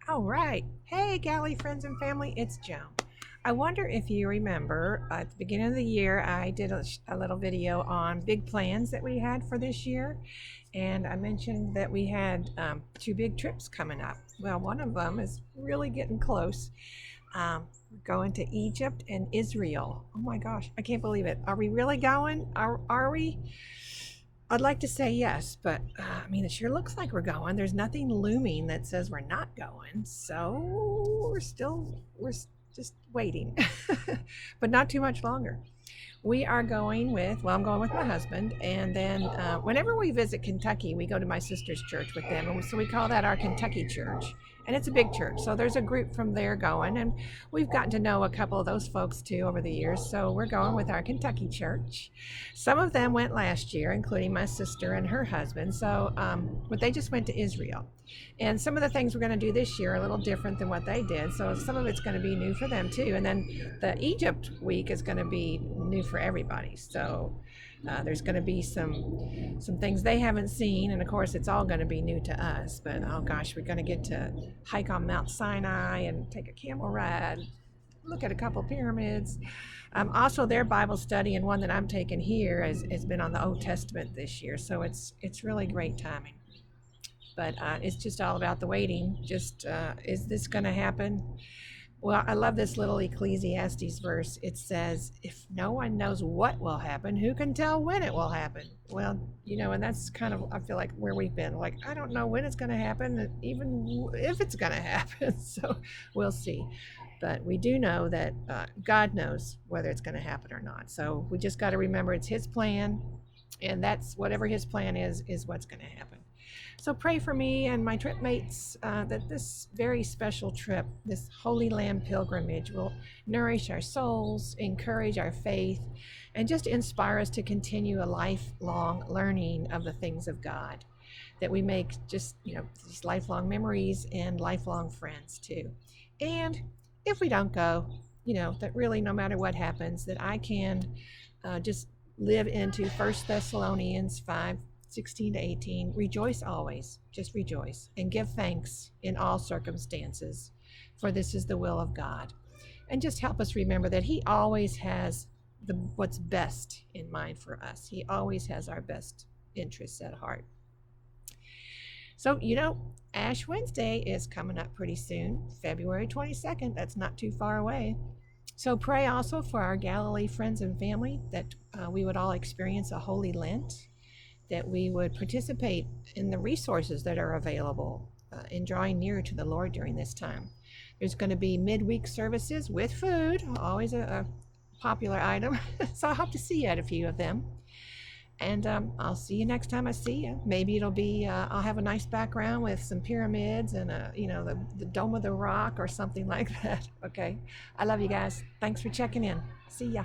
All right. Hey, Galley friends and family, it's Joan. I wonder if you remember at the beginning of the year, I did a little video on big plans that we had for this year. And I mentioned that we had two big trips coming up. Well, one of them is really getting close. We're going to Egypt and Israel. Oh my gosh, I can't believe it. Are we really going? Are we? I'd like to say yes, but I mean, it sure looks like we're going. There's nothing looming that says we're not going. So we're just waiting, but not too much longer. We are going with, well, I'm going with my husband. And then whenever we visit Kentucky, we go to my sister's church with them. And so we call that our Kentucky church. And it's a big church. So there's a group from there going. And we've gotten to know a couple of those folks too over the years. So we're going with our Kentucky church. Some of them went last year, including my sister and her husband. So, but they just went to Israel. And some of the things we're going to do this year are a little different than what they did. So some of it's going to be new for them too. And then the Egypt week is going to be new for everybody. So there's going to be some things they haven't seen, and of course it's all going to be new to us. But oh gosh, we're going to get to hike on Mount Sinai and take a camel ride, look at a couple pyramids. Also, their Bible study and one that I'm taking here has been on the Old Testament this year, so it's really great timing. But it's just all about the waiting. Just is this going to happen? Well, I love this little Ecclesiastes verse. It says, if no one knows what will happen, who can tell when it will happen? Well, and that's kind of, I feel like, where we've been. Like, I don't know when it's going to happen, even if it's going to happen. So we'll see. But we do know that God knows whether it's going to happen or not. So we just got to remember it's His plan. And that's whatever His plan is what's going to happen. So pray for me and my trip mates that this very special trip, this Holy Land pilgrimage, will nourish our souls, encourage our faith, and just inspire us to continue a lifelong learning of the things of God, that we make just, these lifelong memories and lifelong friends too. And if we don't go, that really no matter what happens, that I can just live into 1 Thessalonians 5:16-18. Rejoice always, just rejoice, and give thanks in all circumstances, for this is the will of God. And just help us remember that He always has what's best in mind for us. He always has our best interests at heart. So, Ash Wednesday is coming up pretty soon, February 22nd. That's not too far away. So pray also for our Galilee friends and family that we would all experience a Holy Lent, that we would participate in the resources that are available in drawing nearer to the Lord during this time. There's going to be midweek services with food, always a popular item. So I hope to see you at a few of them. And I'll see you next time I see you. Maybe it'll be, I'll have a nice background with some pyramids and, the Dome of the Rock or something like that. Okay. I love you guys. Thanks for checking in. See ya.